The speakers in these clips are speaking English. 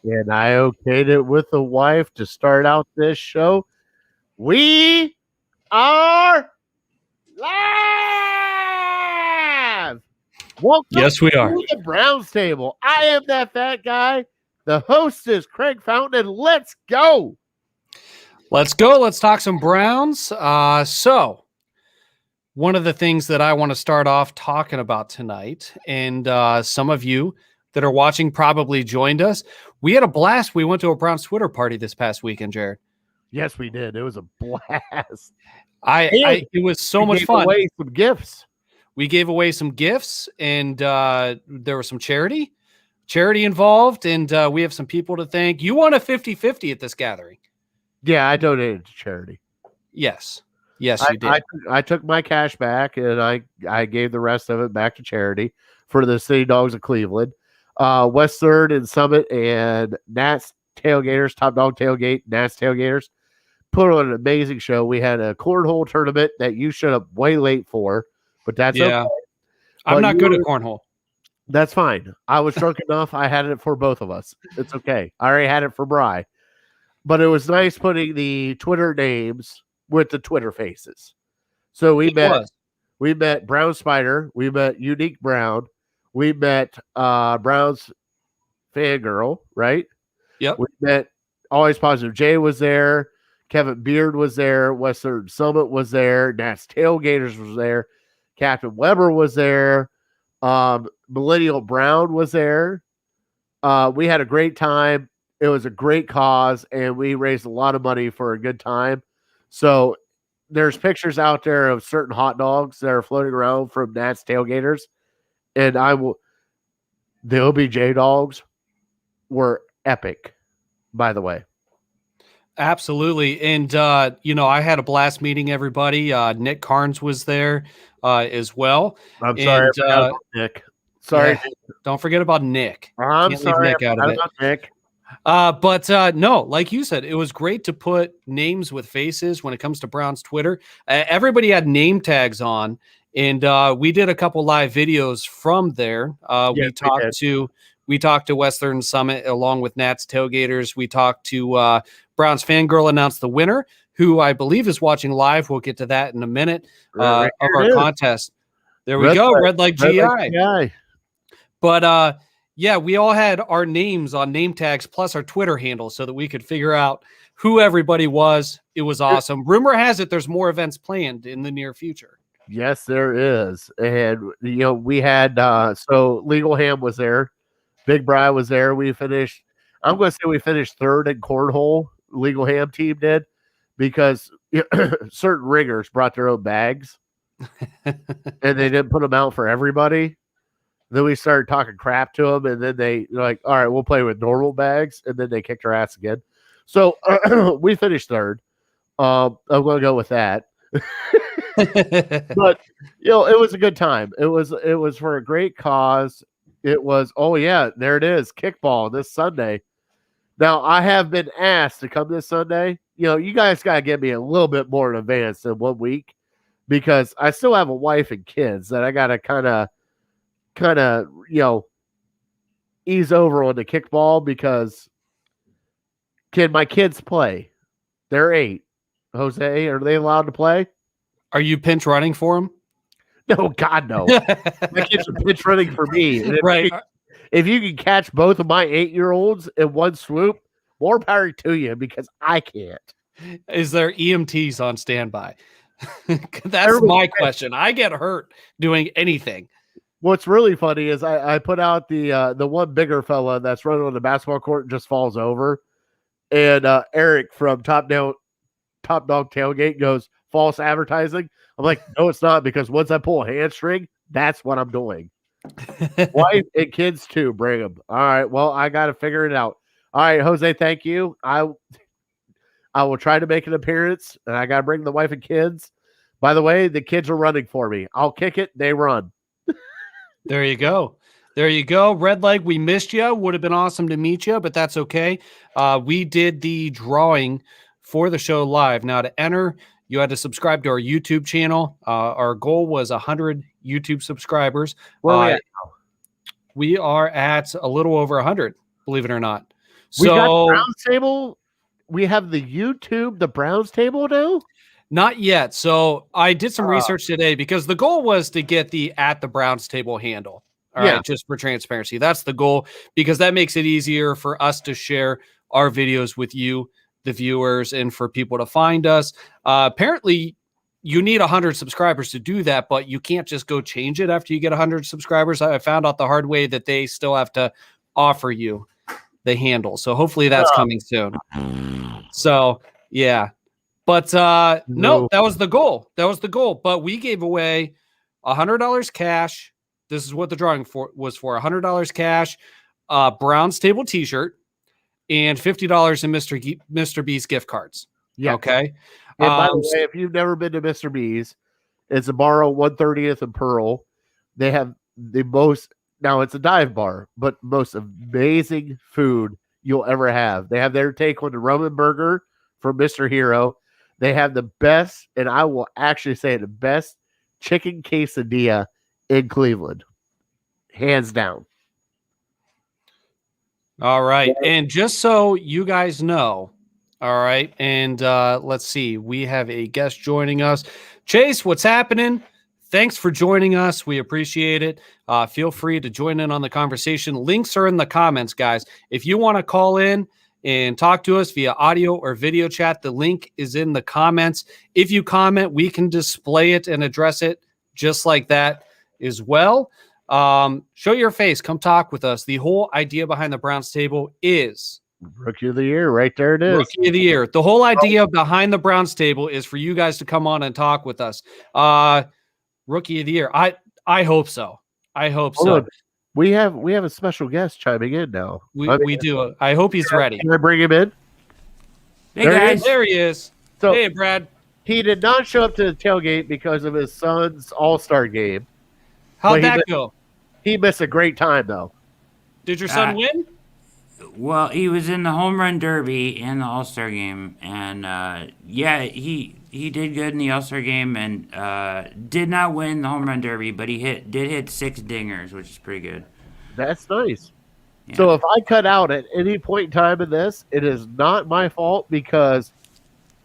And I okayed it with the wife to start out this show. We are live. Welcome Yes, we are. to the Browns table. I am that fat guy. The host is Craig Fountain, and let's go. Let's go. Let's talk some Browns. So one of the things that I want to start off talking about tonight, and some of you that are watching probably joined us. We had a blast. We went to a Browns Twitter party this past weekend, Jared. Yes, we did. It was a blast. It was so much fun. Away some gifts. We gave away some gifts, and there was some charity involved, and we have some people to thank. You won a 50-50 at this gathering. Yeah, I donated to charity. Yes, you did. I took my cash back, and I gave the rest of it back to charity for the City Dogs of Cleveland. West 3rd and Summit and Nats Tailgaters, Top Dog Tailgate, Nats Tailgaters, put on an amazing show. We had a cornhole tournament that you showed up way late for, but that's okay. I'm not good at cornhole. That's fine. I was drunk enough. I had it for both of us. It's okay. I already had it for Bri. But it was nice putting the Twitter names with the Twitter faces. So we met Brown Spider. We met Unique Brown. We met Brown's Fangirl, right? Yep. We met Always Positive. Jay was there. Kevin Beard was there. Western Summit was there. Nats Tailgaters was there. Captain Weber was there. Millennial Brown was there. We had a great time. It was a great cause, and we raised a lot of money for a good time. So there's pictures out there of certain hot dogs that are floating around from Nats Tailgaters. And the OBJ dogs were epic, by the way. Absolutely. And, I had a blast meeting everybody. Nick Carnes was there as well. I'm sorry about Nick. Sorry. Yeah, don't forget about Nick. I'm sorry about Nick. But no, like you said, it was great to put names with faces when it comes to Browns Twitter. Everybody had name tags on. And we did a couple live videos from there. We talked to Western Summit along with Nats Tailgaters. We talked to Browns Fangirl announced the winner, who I believe is watching live. We'll get to that in a minute of our contest. There we go, Red Leg GI. But we all had our names on name tags plus our Twitter handle so that we could figure out who everybody was. It was awesome. Rumor has it there's more events planned in the near future. Yes, there is. And, we had, so Legal Ham was there. Big Bri was there. I'm going to say we finished 3rd in cornhole. Legal Ham team did because certain riggers brought their own bags and they didn't put them out for everybody. Then we started talking crap to them, and then they like, all right, we'll play with normal bags. And then they kicked our ass again. So we finished 3rd. I'm going to go with that. But it was a good time. It was for a great cause. It was there it is, kickball this Sunday. Now I have been asked to come this Sunday. You guys gotta give me a little bit more in advance than 1 week because I still have a wife and kids that I gotta kind of ease over on the kickball because can my kids play? They're 8. Jose, are they allowed to play? Are you pinch running for them? No, God, no. My kids are pinch running for me. And right. If you can catch both of my 8-year-olds in one swoop, more power to you because I can't. Is there EMTs on standby? That's my question. I get hurt doing anything. What's really funny is I put out the one bigger fella that's running on the basketball court and just falls over. And Eric from Top Dog Tailgate goes, false advertising. I'm like, no, it's not, because once I pull a hamstring, that's what I'm doing. Wife and kids too, bring them. All right, well, I got to figure it out. All right, Jose, thank you. I will try to make an appearance, and I got to bring the wife and kids. By the way, the kids are running for me. I'll kick it, they run. There you go. Red Leg, we missed you. Would have been awesome to meet you, but that's okay. We did the drawing for the show live. Now, to enter, you had to subscribe to our YouTube channel. Our goal was 100 YouTube subscribers. Well, we are at a little over 100, believe it or not. We got the So Browns table. We have the YouTube, the Browns table now. not yet. So I did some research today because the goal was to get the at the Browns table handle. All Yeah. right, just for transparency. That's the goal because that makes it easier for us to share our videos with you, the viewers, and for people to find us. Apparently, you need 100 subscribers to do that, but you can't just go change it after you get 100 subscribers. I found out the hard way that they still have to offer you the handle. So hopefully that's coming soon. So, yeah. But no, that was the goal. That was the goal. But we gave away $100 cash. This is what the drawing was for: $100 cash, Browns table T-shirt, and $50 in Mr. B's gift cards. Yeah. Okay. And by the way, if you've never been to Mr. B's, it's a bar on 130th and Pearl. They have the most. Now it's a dive bar, but most amazing food you'll ever have. They have their take on the Roman burger from Mr. Hero. They have the best, and I will actually say the best chicken quesadilla in Cleveland, hands down. All right. And just so you guys know, all right, and let's see, we have a guest joining us. Chase, what's happening? Thanks for joining us. We appreciate it. Feel free to join in on the conversation. Links are in the comments, guys. If you want to call in and talk to us via audio or video chat, the link is in the comments. If you comment, we can display it and address it just like that as well. Show your face. Come talk with us. The whole idea behind the Browns table is Rookie of the Year. Right there it is. Rookie of the Year. The whole idea behind the Browns table is for you guys to come on and talk with us. Rookie of the Year. I hope so. I hope so. We have a special guest chiming in now. We do. I hope he's ready. Can I bring him in? Hey guys. There he is. So hey, Brad. He did not show up to the tailgate because of his son's All-Star game. How'd that go? He missed a great time, though. Did your son win? Well, he was in the home run derby and the All-Star game, and yeah, he did good in the All-Star game and did not win the home run derby, but he did hit 6 dingers, which is pretty good. That's nice. Yeah. So if I cut out at any point in time in this, it is not my fault because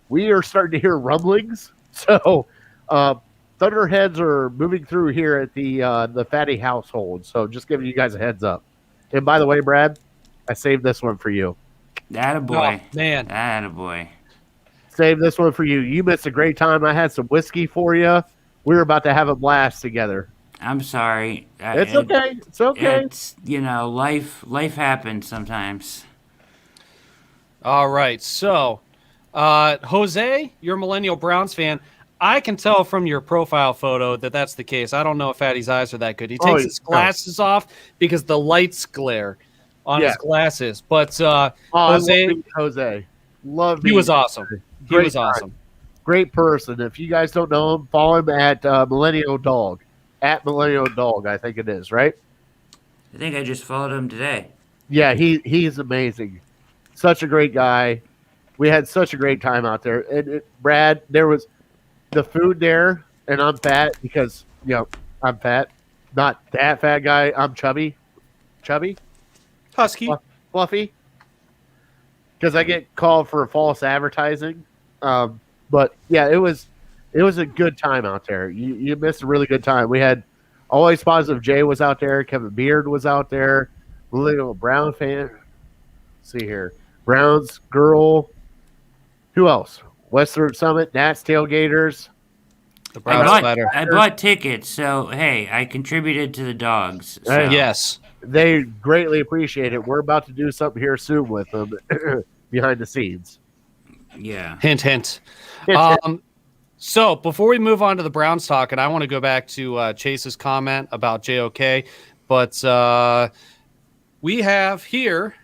we are starting to hear rumblings. So Thunderheads are moving through here at the Fatty household. So just giving you guys a heads up. And by the way, Brad, I saved this one for you. Attaboy. Oh, man. Attaboy. Save this one for you. You missed a great time. I had some whiskey for you. We were about to have a blast together. I'm sorry. It's okay. It's okay. It's, life happens sometimes. All right. So, Jose, you're a Millennial Browns fan. I can tell from your profile photo that that's the case. I don't know if Fatty's eyes are that good. He takes his glasses off because the lights glare on his glasses. But Jose. Love he was awesome. He was awesome. Great person. If you guys don't know him, follow him at Millennial Dog. At Millennial Dog, I think it is, right? I think I just followed him today. Yeah, he's amazing. Such a great guy. We had such a great time out there. And Brad, there was the food there, and I'm fat because, I'm fat. Not that fat guy. I'm chubby. Chubby? Husky. Fluffy. Because I get called for false advertising. But, yeah, it was a good time out there. You missed a really good time. We had Always Positive Jay was out there. Kevin Beard was out there. Little Brown fan. Let's see here. Browns girl. Who else? Western Summit, Nats tailgaters. The Browns I bought tickets, so hey, I contributed to the dogs. So. Yes. They greatly appreciate it. We're about to do something here soon with them behind the scenes. Yeah. Hint, hint. So before we move on to the Browns talk, and I want to go back to Chase's comment about JOK, but we have here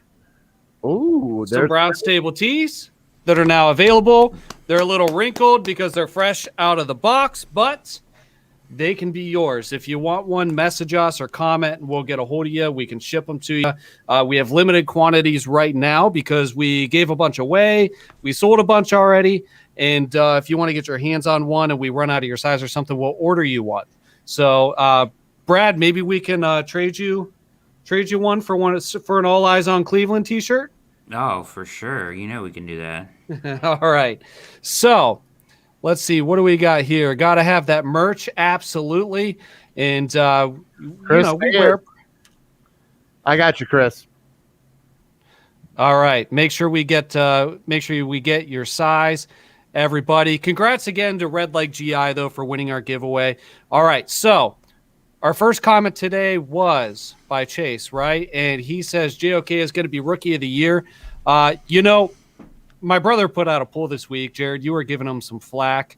some Browns table tees that are now available. They're a little wrinkled because they're fresh out of the box, but they can be yours. If you want one, message us or comment, and we'll get a hold of you. We can ship them to you. We have limited quantities right now because we gave a bunch away. We sold a bunch already. And if you want to get your hands on one and we run out of your size or something, we'll order you one. So, Brad, maybe we can trade you one for an All Eyes on Cleveland t-shirt. Oh, for sure. You know we can do that. All right. So let's see. What do we got here? Got to have that merch. Absolutely. And, Chris, we'll wear. I got you, Chris. All right. Make sure we get your size, everybody. Congrats again to Red Leg GI, though, for winning our giveaway. All right. So our first comment today was by Chase, right? And he says JOK is going to be Rookie of the Year. My brother put out a poll this week. Jared, you were giving him some flack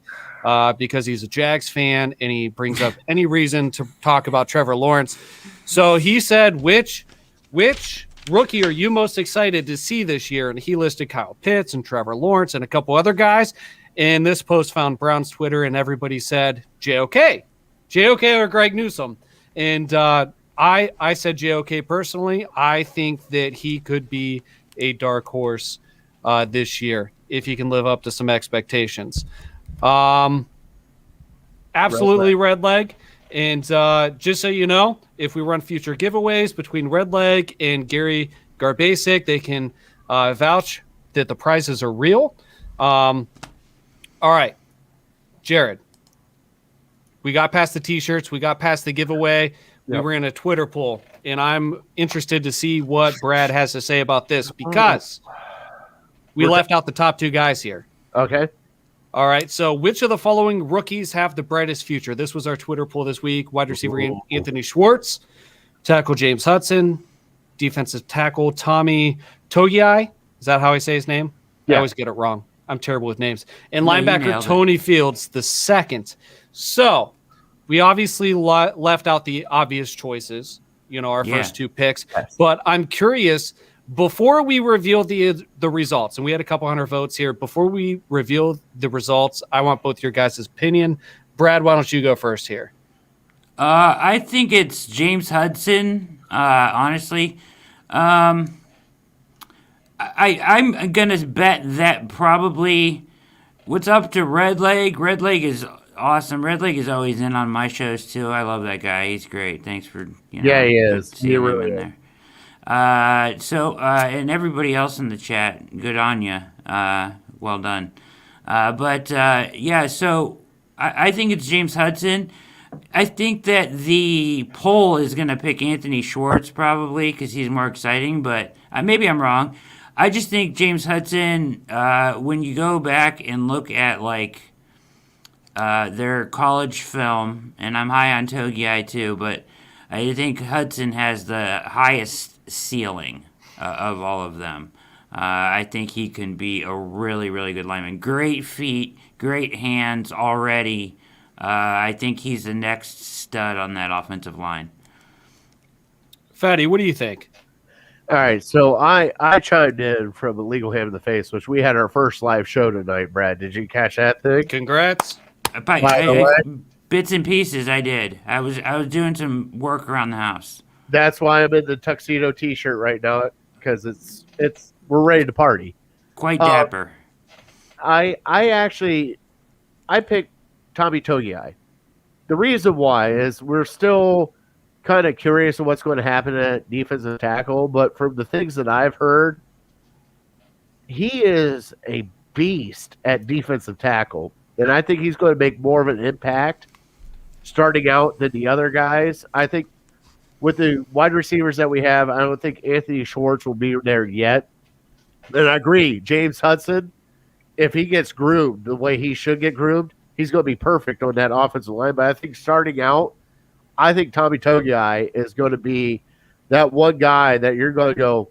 because he's a Jags fan and he brings up any reason to talk about Trevor Lawrence. So he said, which rookie are you most excited to see this year? And he listed Kyle Pitts and Trevor Lawrence and a couple other guys. And this post found Brown's Twitter and everybody said JOK or Greg Newsome. And I said JOK personally. I think that he could be a dark horse this year if he can live up to some expectations. Absolutely Red Leg. And just so you know, if we run future giveaways between Red Leg and Gary Garbasic, they can vouch that the prizes are real. All right, Jared, we got past the T-shirts. We got past the giveaway. We were in a Twitter poll, and I'm interested to see what Brad has to say about this because we left out the top two guys here. Okay. All right. So which of the following rookies have the brightest future? This was our Twitter poll this week. Wide receiver Anthony Schwartz, tackle James Hudson, defensive tackle Tommy Togiai. Is that how I say his name? Yeah. I always get it wrong. I'm terrible with names. And linebacker Tony Fields, the second. So we obviously left out the obvious choices, our first two picks. Yes. But I'm curious, before we reveal the results, and we had a couple hundred votes here, before we reveal the results, I want both your guys' opinion. Brad, why don't you go first here? I think it's James Hudson, honestly. I'm going to bet that probably what's up to Red Leg. Red Leg is awesome. Red Leg is always in on my shows, too. I love that guy. He's great. Thanks for, yeah, he is. He really is. And everybody else in the chat, good on you. Well done. So I think it's James Hudson. I think that the poll is going to pick Anthony Schwartz probably because he's more exciting, but maybe I'm wrong. I just think James Hudson, when you go back and look at their college film, and I'm high on Togiai too, but I think Hudson has the highest ceiling of all of them. I think he can be a really, really good lineman. Great feet, great hands already. I think he's the next stud on that offensive line. Fatty, what do you think? All right, so I chimed in from a legal hand in the face, which we had our first live show tonight. Brad, did you catch that thing? Congrats. By the way, bits and pieces. I did. I was doing some work around the house. That's why I'm in the tuxedo T-shirt right now because we're ready to party. Quite dapper. I picked Tommy Togiai. The reason why is we're still kind of curious of what's going to happen at defensive tackle, but from the things that I've heard, he is a beast at defensive tackle, and I think he's going to make more of an impact starting out than the other guys. I think with the wide receivers that we have, I don't think Anthony Schwartz will be there yet. And I agree, James Hudson, if he gets groomed the way he should get groomed, he's going to be perfect on that offensive line. But I think starting out, I think Tommy Togiai is going to be that one guy that you're going to go,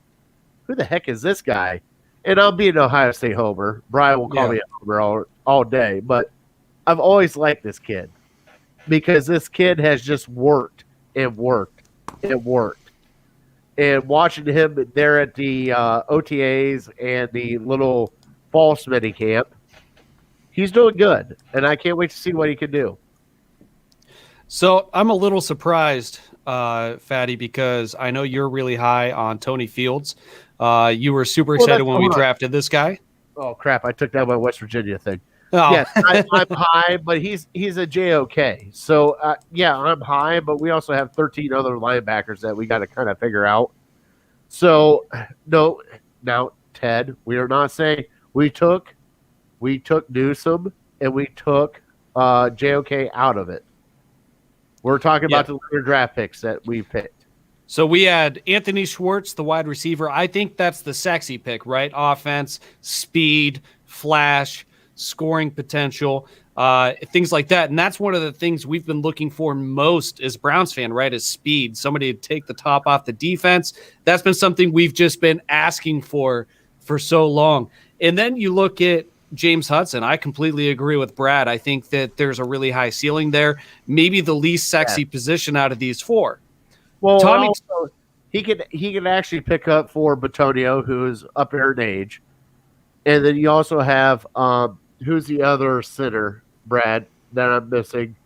who the heck is this guy? And I'll be an Ohio State homer. Brian will call me a homer all day. But I've always liked this kid because this kid has just worked and worked and worked. And watching him there at the OTAs and the little false mini camp, he's doing good, and I can't wait to see what he can do. So I'm a little surprised, Fatty, because I know you're really high on Tony Fields. You were super excited when we drafted this guy. Oh, crap. I took that my West Virginia thing. Oh. Yes, I'm high, but he's a JOK. So, I'm high, but we also have 13 other linebackers that we got to kind of figure out. So, no, now, Ted. We are not saying we took Newsom and we took JOK out of it. We're talking about the later draft picks that we picked. So we had Anthony Schwartz, the wide receiver. I think that's the sexy pick, right? Offense, speed, flash, scoring potential, things like that. And that's one of the things we've been looking for most as Browns fan, right? Is speed. Somebody to take the top off the defense. That's been something we've just been asking for so long. And then you look at James Hudson. I completely agree with Brad. I think that there's a really high ceiling there. Maybe the least sexy position out of these four. Well, Tommy, also, he could actually pick up for Batonio, who is up there in age. And then you also have who's the other center, Brad, that I'm missing?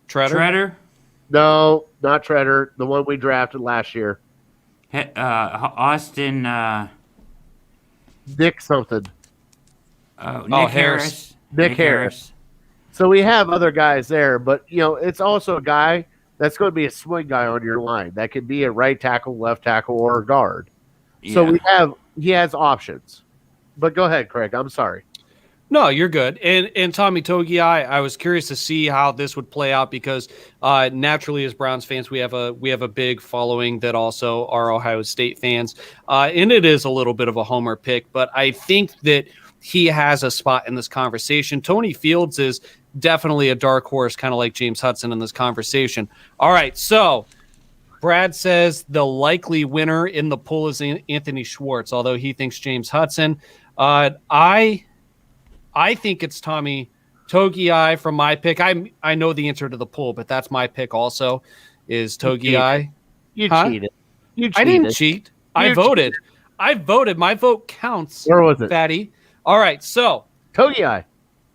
Treader? No, not Treader. The one we drafted last year. Austin. Nick something. Nick Harris. Nick Harris. So we have other guys there, but it's also a guy that's going to be a swing guy on your line. That could be a right tackle, left tackle, or a guard. Yeah. So he has options. But go ahead, Craig. I'm sorry. No, you're good. And Tommy Togiai, I was curious to see how this would play out because naturally, as Browns fans, we have a big following that also are Ohio State fans, and it is a little bit of a homer pick. But I think that he has a spot in this conversation. Tony Fields is definitely a dark horse, kind of like James Hudson in this conversation. All right, so Brad says the likely winner in the poll is Anthony Schwartz, although he thinks James Hudson. I think it's Tommy Togiai from my pick. I know the answer to the poll, but that's my pick also is Togiai. You cheated. I didn't cheat. I voted. I voted. My vote counts. Where was it? Fatty. All right, so Togiai.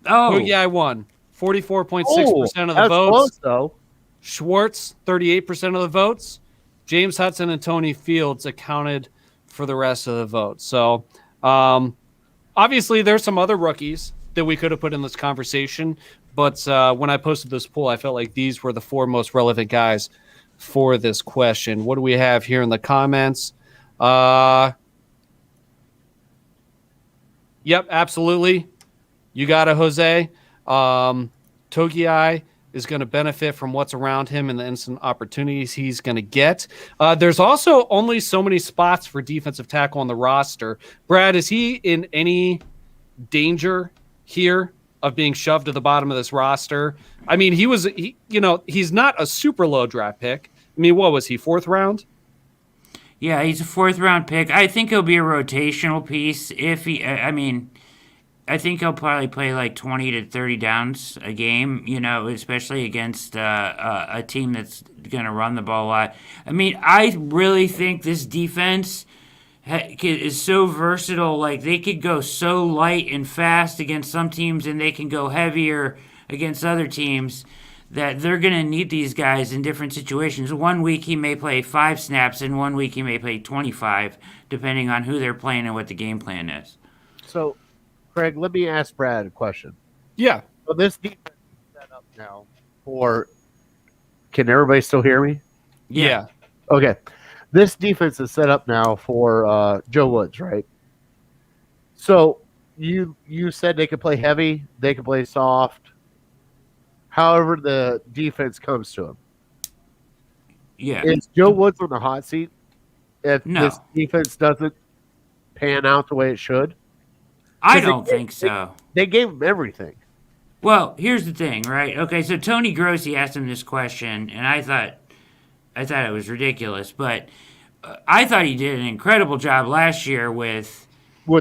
Togiai won 44.6% of the votes. Close, though. Schwartz, 38% of the votes. James Hudson and Tony Fields accounted for the rest of the votes. So, obviously, there's some other rookies that we could have put in this conversation, but when I posted this poll, I felt like these were the four most relevant guys for this question. What do we have here in the comments? Yep, absolutely. You got it, Jose. Togiai is going to benefit from what's around him and the instant opportunities he's going to get. There's also only so many spots for defensive tackle on the roster. Brad, is he in any danger here of being shoved to the bottom of this roster? I mean, he's not a super low draft pick. I mean, what was he, 4th round? Yeah, he's a 4th round pick. I think he'll be a rotational piece. I think he'll probably play like 20 to 30 downs a game, especially against a team that's going to run the ball a lot. I mean, I really think this defense is so versatile. Like, they could go so light and fast against some teams, and they can go heavier against other teams, that they're going to need these guys in different situations. One week he may play 5 snaps, and one week he may play 25, depending on who they're playing and what the game plan is. So, Craig, let me ask Brad a question. Yeah. So this defense is set up now for – can everybody still hear me? Yeah. Okay. This defense is set up now for Joe Woods, right? So you said they could play heavy, they could play soft, however the defense comes to him. Yeah. Is Joe Woods on the hot seat if No. this defense doesn't pan out the way it should? I don't think so. They gave him everything. Well, here's the thing, right? Okay, so Tony Grossi asked him this question, and I thought it was ridiculous, but I thought he did an incredible job last year with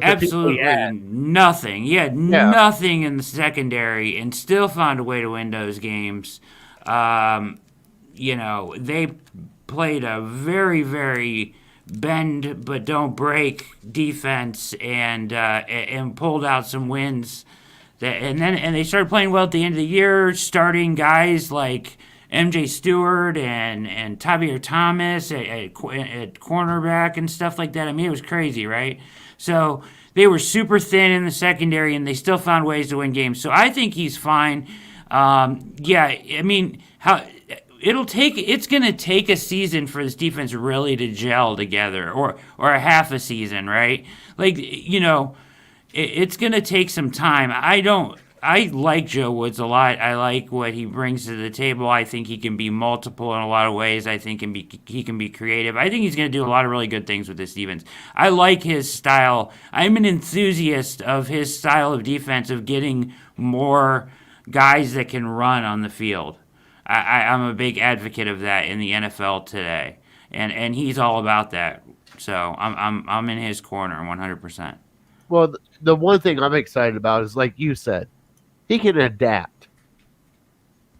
absolutely nothing. He had nothing in the secondary and still found a way to win those games. They played a very, very bend but don't break defense and pulled out some wins. And they started playing well at the end of the year, starting guys like MJ Stewart and Tavir Thomas at cornerback and stuff like that. I mean, it was crazy, right? So they were super thin in the secondary, and they still found ways to win games. So I think he's fine. it's going to take a season for this defense really to gel together, or a half a season, right? Like, it's going to take some time. I like Joe Woods a lot. I like what he brings to the table. I think he can be multiple in a lot of ways. I think he can be creative. I think he's going to do a lot of really good things with this defense. I like his style. I'm an enthusiast of his style of defense, of getting more guys that can run on the field. I'm a big advocate of that in the NFL today, and he's all about that. So I'm in his corner 100%. Well, the one thing I'm excited about is, like you said, he can adapt.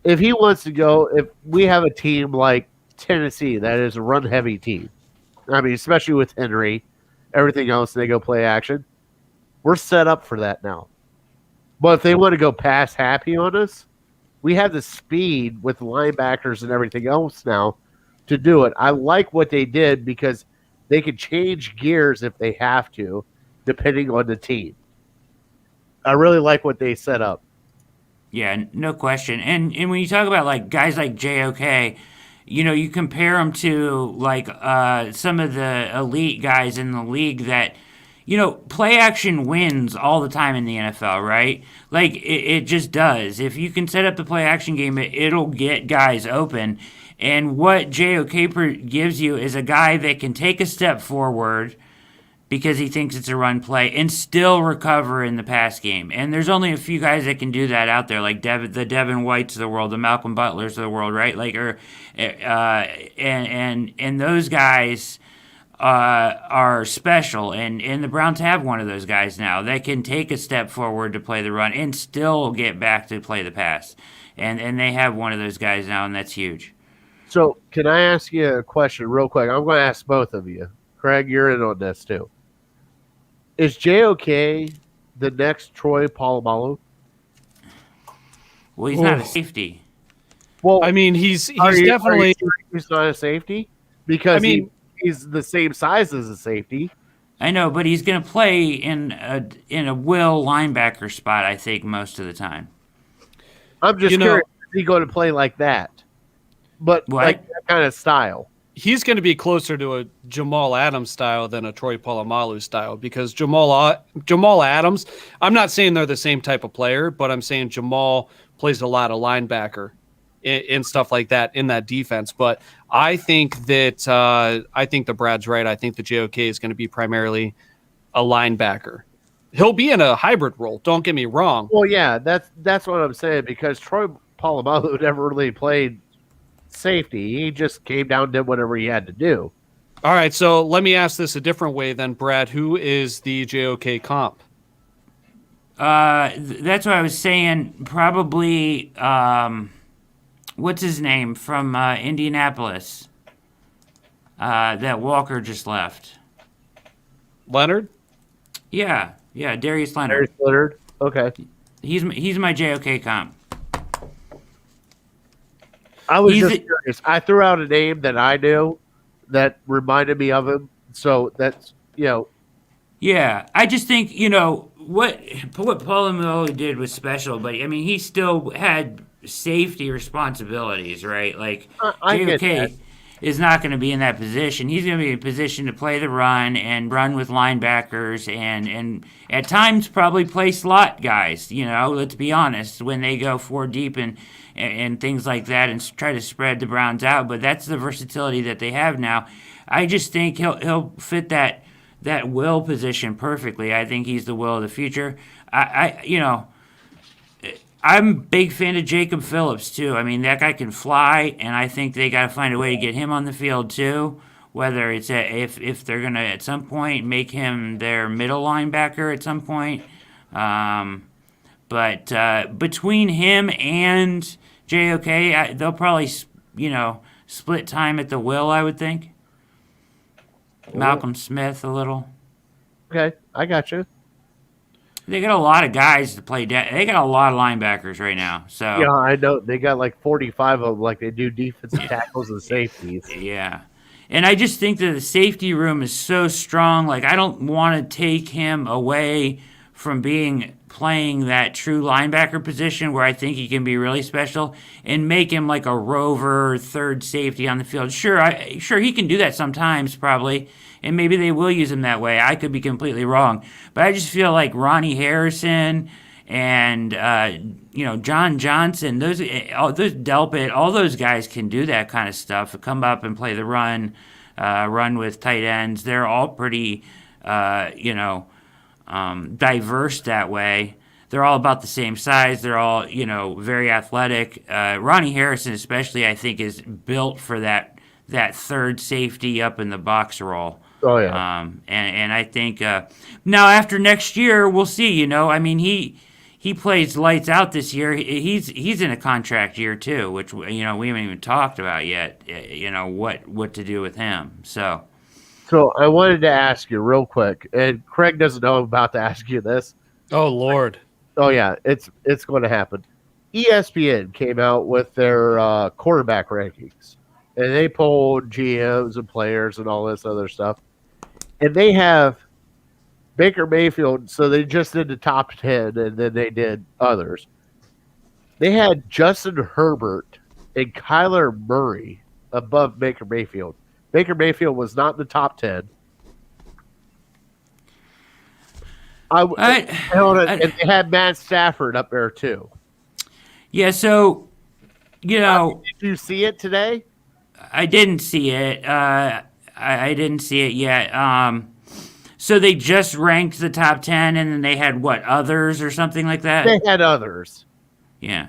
If he wants to go, if we have a team like Tennessee that is a run-heavy team, I mean, especially with Henry, everything else, they go play action, we're set up for that now. But if they want to go pass happy on us, we have the speed with linebackers and everything else now to do it. I like what they did because they can change gears if they have to, depending on the team. I really like what they set up. Yeah, no question. And when you talk about like guys like JOK, you compare them to like some of the elite guys in the league that, play action wins all the time in the NFL, right? Like it just does. If you can set up the play action game, it'll get guys open. And what JOK gives you is a guy that can take a step forward because he thinks it's a run play and still recover in the pass game. And there's only a few guys that can do that out there, like the Devin Whites of the world, the Malcolm Butlers of the world, right? Like, and those guys are special, and the Browns have one of those guys now that can take a step forward to play the run and still get back to play the pass. And they have one of those guys now, and that's huge. So can I ask you a question real quick? I'm going to ask both of you. Craig, you're in on this too. Is JOK the next Troy Polamalu? Well, he's not a safety. Well, I mean, he's definitely he's not a safety because he's the same size as a safety. I know, but he's going to play in a will linebacker spot, I think, most of the time. I'm just curious, is he going to play like that? But like that kind of style. He's going to be closer to a Jamal Adams style than a Troy Polamalu style, because Jamal Adams, I'm not saying they're the same type of player, but I'm saying Jamal plays a lot of linebacker and stuff like that in that defense. But I think that the Brad's right. I think the JOK is going to be primarily a linebacker. He'll be in a hybrid role. Don't get me wrong. Well, yeah, that's what I'm saying, because Troy Polamalu never really played safety. He just came down and did whatever he had to do. All right, so let me ask this a different way then, Brad. Who is the JOK comp? That's what I was saying. Probably, what's his name from Indianapolis? That Walker just left. Leonard? Yeah, Darius Leonard. Darius Leonard. Okay. He's my JOK comp. I was just curious. I threw out a name that I knew that reminded me of him. So that's, Yeah, I just think, what Polamalu did was special, but, I mean, he still had safety responsibilities, right? Like, JOK is not going to be in that position. He's going to be in a position to play the run and run with linebackers and at times probably play slot guys, let's be honest, when they go 4 deep and things like that and try to spread the Browns out. But that's the versatility that they have now. I just think he'll fit that will position perfectly. I think he's the will of the future. I'm a big fan of Jacob Phillips, too. I mean, that guy can fly, and I think they got to find a way to get him on the field, too, whether it's if they're going to, at some point, make him their middle linebacker at some point. But between him and JOK, they'll probably, split time at the will, I would think. Malcolm Smith a little. Okay, I got you. They got a lot of guys to play. They got a lot of linebackers right now. So yeah, I know they got like 45 of them, like they do defensive tackles and safeties. Yeah, and I just think that the safety room is so strong. Like, I don't want to take him away from playing that true linebacker position where I think he can be really special and make him like a rover third safety on the field. Sure, he can do that sometimes probably, and maybe they will use him that way. I could be completely wrong, but I just feel like Ronnie Harrison and John Johnson, those Delpit, all those guys can do that kind of stuff. Come up and play the run with tight ends. They're all pretty, diverse that way. They're all about the same size. They're all, very athletic. Ronnie Harrison, especially, I think, is built for that third safety up in the box role. Oh yeah. And I think now after next year, we'll see. I mean, he plays lights out this year. He's in a contract year too, which we haven't even talked about yet. What to do with him. So I wanted to ask you real quick, and Craig doesn't know I'm about to ask you this. Oh Lord. Oh yeah, it's going to happen. ESPN came out with their quarterback rankings, and they pulled GMs and players and all this other stuff, and they have Baker Mayfield. So they just did the top 10, and then they did others. They had Justin Herbert and Kyler Murray above Baker Mayfield. Baker Mayfield was not in the top 10. And they had Matt Stafford up there too. Yeah, so did you see it today? I didn't see it. I didn't see it yet. So they just ranked the top 10, and then they had what, others or something like that? They had others. Yeah,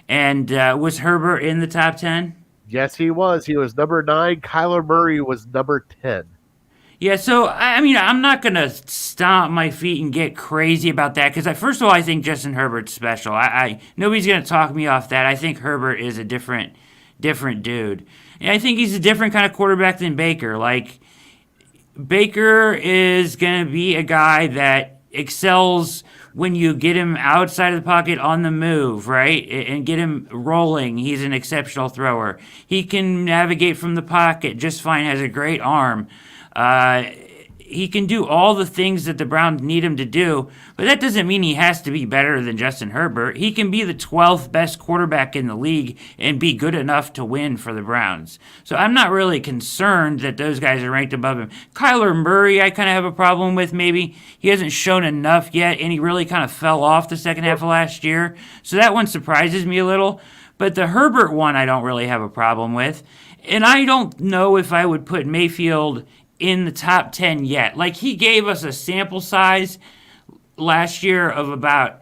and was Herbert in the top 10? Yes, he was. He was number 9. Kyler Murray was number 10. Yeah, so, I mean, I'm not going to stomp my feet and get crazy about that because, first of all, I think Justin Herbert's special. Nobody's going to talk me off that. I think Herbert is a different dude. And I think he's a different kind of quarterback than Baker. Like, Baker is going to be a guy that excels when you get him outside of the pocket on the move, right? And get him rolling. He's an exceptional thrower. He can navigate from the pocket just fine, has a great arm. He can do all the things that the Browns need him to do, but that doesn't mean he has to be better than Justin Herbert. He can be the 12th best quarterback in the league and be good enough to win for the Browns. So I'm not really concerned that those guys are ranked above him. Kyler Murray, I kind of have a problem with maybe. He hasn't shown enough yet, and he really kind of fell off the second half of last year. So that one surprises me a little. But the Herbert one I don't really have a problem with. And I don't know if I would put Mayfield in the top 10 yet. Like, he gave us a sample size last year of about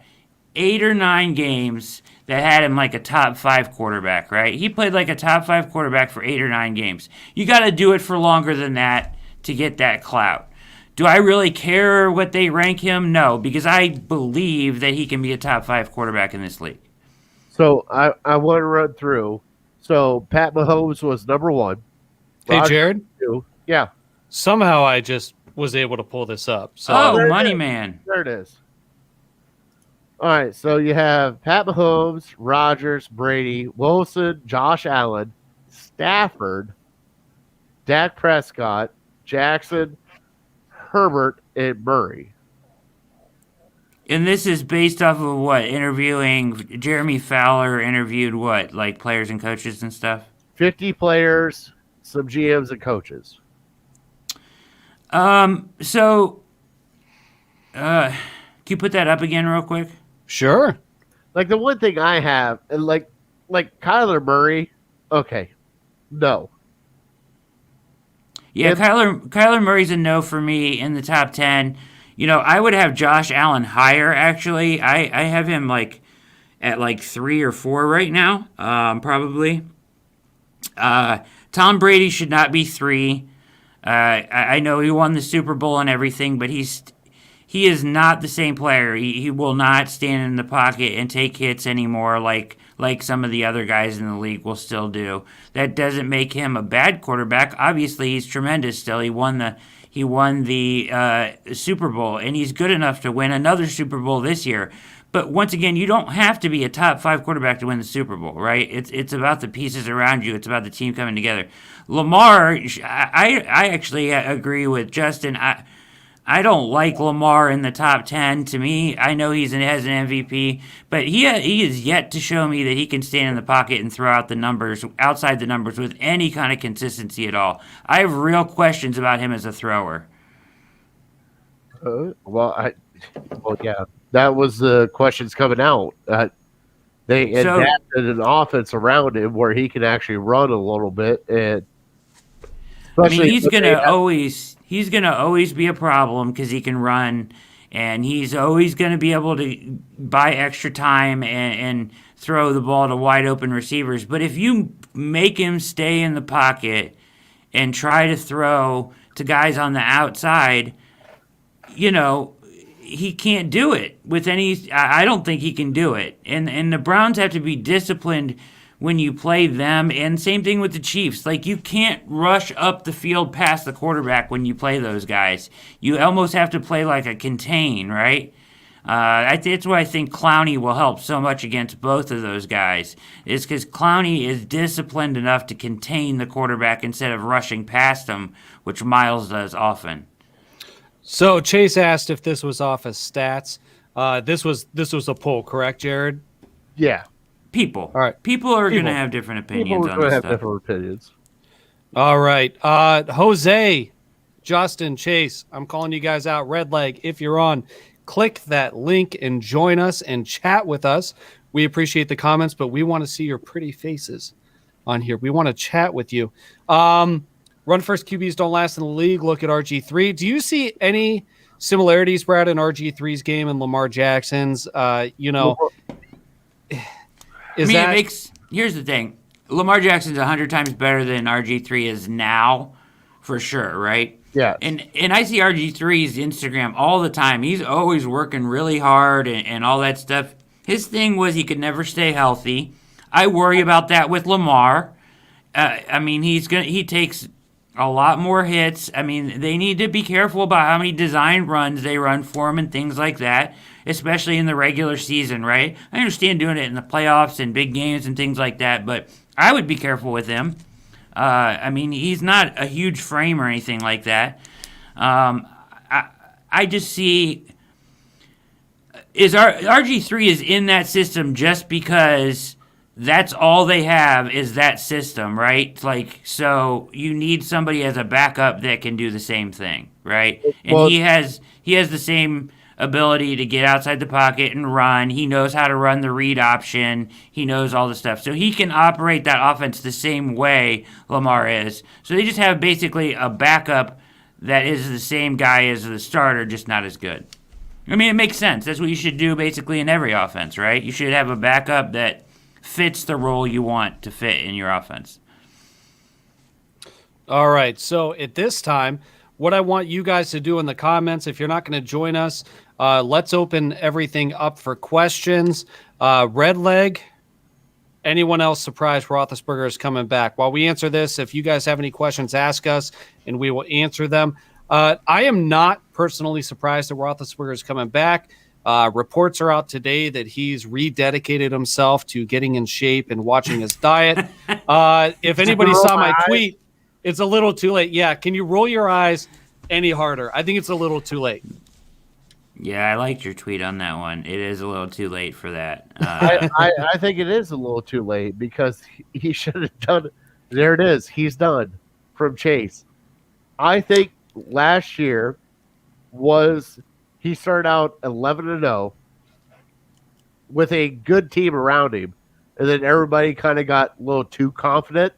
8 or 9 games that had him like a top 5 quarterback, right? He played like a top 5 quarterback for 8 or 9 games. You got to do it for longer than that to get that clout. Do I really care what they rank him? No, because I believe that he can be a top 5 quarterback in this league. So I want to run through. So Pat Mahomes was number 1. Hey, Jared? 2. Yeah. Somehow I just was able to pull this up. So Money Man. There it is. All right, so you have Pat Mahomes, Rodgers, Brady, Wilson, Josh Allen, Stafford, Dak Prescott, Jackson, Herbert, and Murray. And this is based off of what? Interviewing Jeremy Fowler interviewed what? Like players and coaches and stuff? 50 players, some GMs and coaches. So, can you put that up again real quick? Sure. Like, the one thing I have, and like Kyler Murray, okay, no. Yeah, Kyler Murray's a no for me in the top 10. I would have Josh Allen higher, actually. I have him, at 3 or 4 right now, probably. Tom Brady should not be 3. I know he won the Super Bowl and everything, but he is not the same player. He will not stand in the pocket and take hits anymore like some of the other guys in the league will still do. That doesn't make him a bad quarterback. Obviously, he's tremendous still. He won the Super Bowl, and he's good enough to win another Super Bowl this year. But once again, you don't have to be a top 5 quarterback to win the Super Bowl, right? It's about the pieces around you. It's about the team coming together. Lamar, I actually agree with Justin. I don't like Lamar in the top 10. To me, I know has an MVP, but he is yet to show me that he can stand in the pocket and throw out the numbers, outside the numbers, with any kind of consistency at all. I have real questions about him as a thrower. Well, yeah, that was the questions coming out. They adapted an offense around him where he can actually run a little bit, and I mean, he's gonna always be a problem because he can run, and he's always gonna be able to buy extra time and throw the ball to wide open receivers. But if you make him stay in the pocket and try to throw to guys on the outside, he can't do it with any. I don't think he can do it, and the Browns have to be disciplined when you play them, and same thing with the Chiefs. Like, you can't rush up the field past the quarterback when you play those guys. You almost have to play like a contain, right? That's why I think Clowney will help so much against both of those guys. Is because Clowney is disciplined enough to contain the quarterback instead of rushing past him, which Miles does often. So Chase asked if this was off his stats. This was a poll, correct, Jared? Yeah. People. All right. People are going to have different opinions on this stuff. Different opinions. All right. Jose, Justin, Chase, I'm calling you guys out. Red Leg, if you're on, click that link and join us and chat with us. We appreciate the comments, but we want to see your pretty faces on here. We want to chat with you. Run first QBs don't last in the league. Look at RG3. Do you see any similarities, Brad, in RG3's game and Lamar Jackson's? Here's the thing. Lamar Jackson's 100 times better than RG3 is now, for sure, right? Yeah. And I see RG3's Instagram all the time. He's always working really hard and all that stuff. His thing was he could never stay healthy. I worry about that with Lamar. He takes a lot more hits. I mean, they need to be careful about how many design runs they run for him and things like that, especially in the regular season, right? I understand doing it in the playoffs and big games and things like that, but I would be careful with him. He's not a huge frame or anything like that. I just see RG3 is in that system just because that's all they have is that system, right? Like, so you need somebody as a backup that can do the same thing, right? And he has the same ability to get outside the pocket and run. He knows how to run the read option. He knows all the stuff. So he can operate that offense the same way Lamar is. So they just have basically a backup that is the same guy as the starter, just not as good. I mean, it makes sense. That's what you should do basically in every offense, right? You should have a backup that fits the role you want to fit in your offense. All right. So at this time, what I want you guys to do in the comments, if you're not going to join us, let's open everything up for questions. Red Leg, anyone else surprised Roethlisberger is coming back? While we answer this, if you guys have any questions, ask us, and we will answer them. I am not personally surprised that Roethlisberger is coming back. Reports are out today that he's rededicated himself to getting in shape and watching his diet. If anybody saw my tweet, it's a little too late. Yeah, can you roll your eyes any harder? I think it's a little too late. Yeah, I liked your tweet on that one. It is a little too late for that. I think it is a little too late because he should have done. There it is. He's done from Chase. I think last year he started out 11-0 with a good team around him, and then everybody kind of got a little too confident,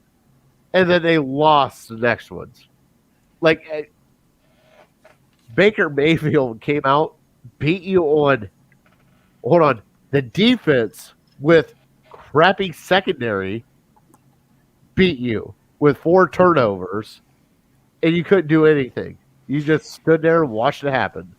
and then they lost the next ones. Like Baker Mayfield came out, beat you on the defense with crappy secondary, beat you with 4 turnovers, and you couldn't do anything. You just stood there and watched it happen.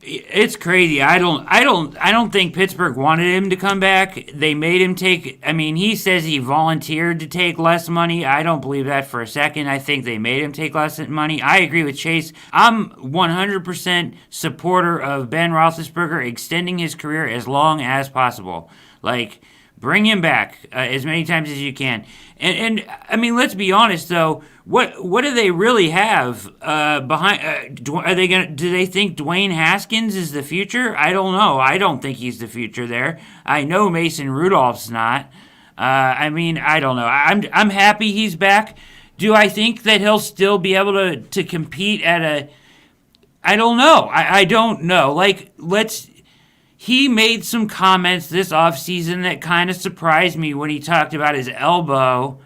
It's crazy. I don't think Pittsburgh wanted him to come back. They made him take. I mean, he says he volunteered to take less money. I don't believe that for a second. I think they made him take less money. I agree with Chase. I'm 100% supporter of Ben Roethlisberger extending his career as long as possible. Like, Bring him back as many times as you can. And I mean, let's be honest though. What do they really have behind? Are they gonna? Do they think Dwayne Haskins is the future? I don't know. I don't think he's the future there. I know Mason Rudolph's not. I mean, I don't know. I'm happy he's back. Do I think that he'll still be able to compete at a? I don't know. I don't know. Like, he made some comments this offseason that kind of surprised me when he talked about his elbow.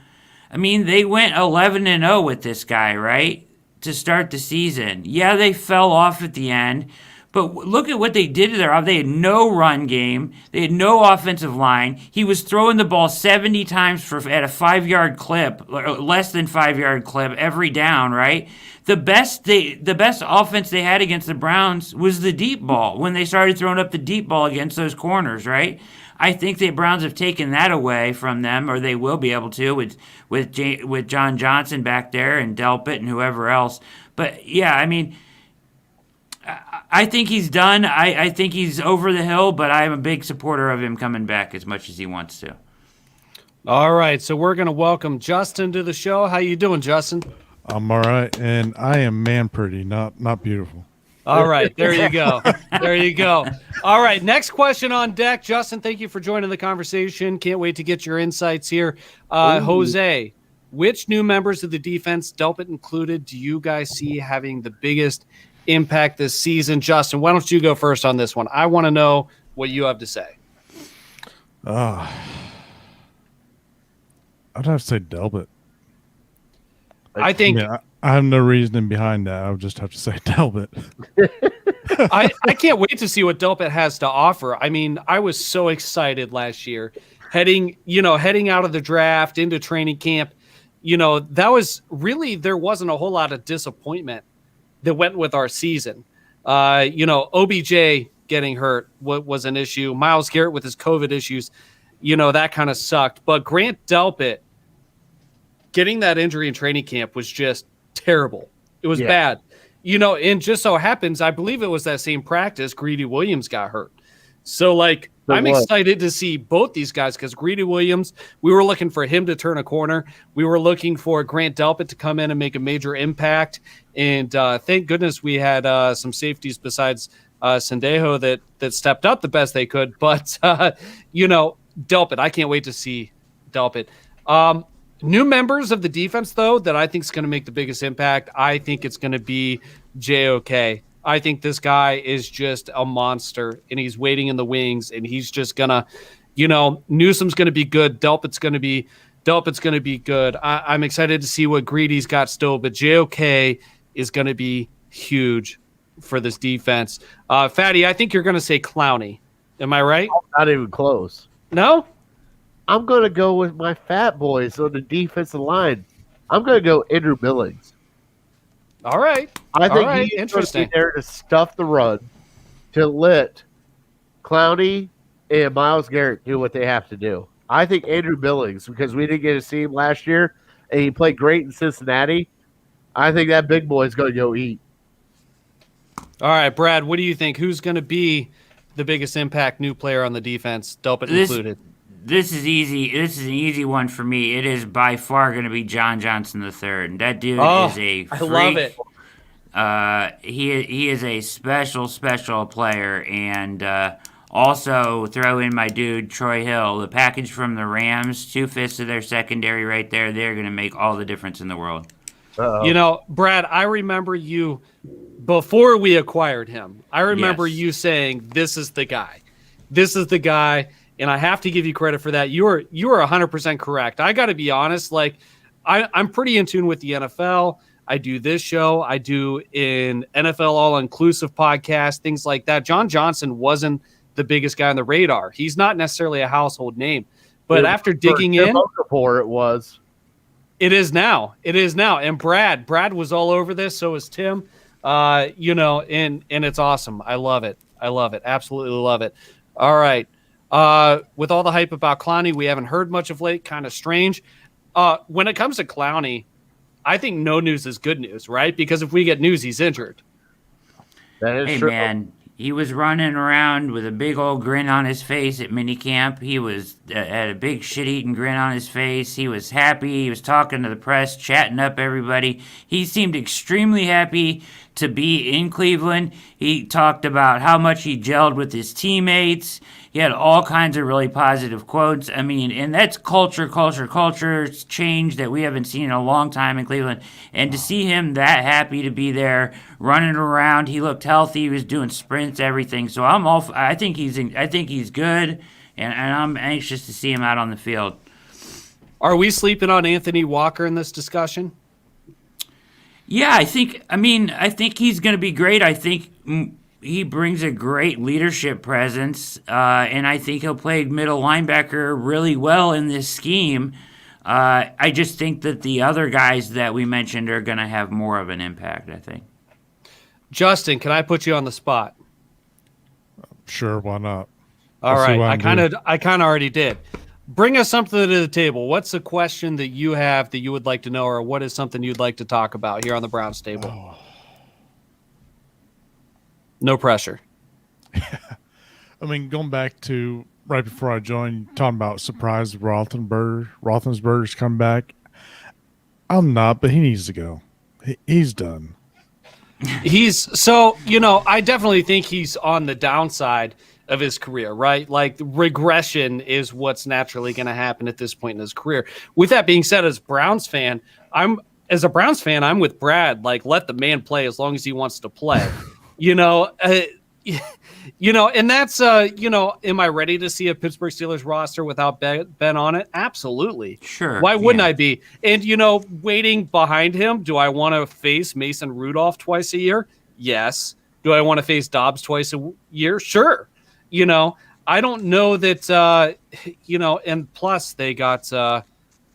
I mean, they went 11-0 with this guy, right? To start the season. Yeah, they fell off at the end. But look at what they did to their. They had no run game. They had no offensive line. He was throwing the ball 70 times at a 5-yard clip, or less than 5-yard clip every down. Right. The best offense they had against the Browns was the deep ball when they started throwing up the deep ball against those corners. Right. I think the Browns have taken that away from them, or they will be able to with John Johnson back there and Delpit and whoever else. But yeah, I mean. I think he's done. I think he's over the hill, but I'm a big supporter of him coming back as much as he wants to. All right, so we're going to welcome Justin to the show. How you doing, Justin? I'm all right, and I am man pretty, not beautiful. All right, there you go. There you go. All right, next question on deck. Justin, thank you for joining the conversation. Can't wait to get your insights here. Jose, which new members of the defense, Delpit included, do you guys see having the biggest impact this season? Justin, why don't you go first on this one? I want to know what you have to say. I'd have to say Delpit. I think I have no reasoning behind that. I would just have to say Delpit. I can't wait to see what Delpit has to offer. I mean, I was so excited last year heading out of the draft into training camp. That was really, there wasn't a whole lot of disappointment that went with our season. OBJ getting hurt was an issue. Myles Garrett with his COVID issues, that kind of sucked. But Grant Delpit getting that injury in training camp was just terrible. It was bad. And just so happens, I believe it was that same practice, Greedy Williams got hurt. So, I'm excited to see both these guys because Greedy Williams, we were looking for him to turn a corner. We were looking for Grant Delpit to come in and make a major impact. And thank goodness we had some safeties besides Sendejo that stepped up the best they could. But, Delpit, I can't wait to see Delpit. New members of the defense, though, that I think is going to make the biggest impact, I think it's going to be JOK. I think this guy is just a monster, and he's waiting in the wings, and he's just going to, Newsom's going to be good. Delpit's going to be good. I'm excited to see what Greedy's got still, but JOK is going to be huge for this defense. Fatty, I think you're going to say Clowney. Am I right? Not even close. No? I'm going to go with my fat boys on the defensive line. I'm going to go Andrew Billings. All right. I think he's going to be there to stuff the run, to let Clowney and Myles Garrett do what they have to do. I think Andrew Billings, because we didn't get to see him last year, and he played great in Cincinnati, I think that big boy is going to go eat. All right, Brad, what do you think? Who's going to be the biggest impact new player on the defense, Delpit included? This is easy. This is an easy one for me. It is by far going to be John Johnson III. That dude is a freak. I love it. He is a special player, and also throw in my dude Troy Hill. The package from the Rams, 2/5 of their secondary right there. They're going to make all the difference in the world. Uh-oh. Brad, I remember you before we acquired him. I remember you saying, "This is the guy. This is the guy." And I have to give you credit for that. You are 100% correct. I got to be honest. I'm pretty in tune with the NFL. I do this show. I do an NFL all-inclusive podcast, things like that. John Johnson wasn't the biggest guy on the radar. He's not necessarily a household name. But after digging in, it was. It is now. And Brad was all over this. So is Tim. And it's awesome. I love it. Absolutely love it. All right. With all the hype about Clowney, we haven't heard much of late. Kind of strange. When it comes to Clowney, I think no news is good news, right? Because if we get news, he's injured. That is hey, true. man, He was running around with a big old grin on his face at minicamp. He was had a big shit-eating grin on his face. He was happy. He was talking to the press, chatting up everybody. He seemed extremely happy to be in Cleveland. He talked about how much he gelled with his teammates. He had all kinds of really positive quotes. I mean, and that's culture change that we haven't seen in a long time in Cleveland. And to see him that happy to be there, running around, he looked healthy. He was doing sprints, everything. So I think he's good, and I'm anxious to see him out on the field. Are we sleeping on Anthony Walker in this discussion? Yeah, I think he's going to be great. I think he brings a great leadership presence, and I think he'll play middle linebacker really well in this scheme. I just think that the other guys that we mentioned are going to have more of an impact, I think. Justin, can I put you on the spot? Sure, why not? All Let's see right, what I can do. I kind of already did. Bring us something to the table. What's a question that you have that you would like to know, or what is something you'd like to talk about here on the Browns table? Oh. No pressure. I mean, going back to right before I joined, talking about surprise Roethlisberger's come back. I'm not, but he needs to go. He's done. I definitely think he's on the downside of his career, right? Like regression is what's naturally going to happen at this point in his career. With that being said, as a Browns fan, I'm with Brad. Like, let the man play as long as he wants to play. And that's, am I ready to see a Pittsburgh Steelers roster without Ben on it? Absolutely. Sure. Why wouldn't I be? And, waiting behind him, do I want to face Mason Rudolph twice a year? Yes. Do I want to face Dobbs twice a year? Sure. I don't know that, and plus they got,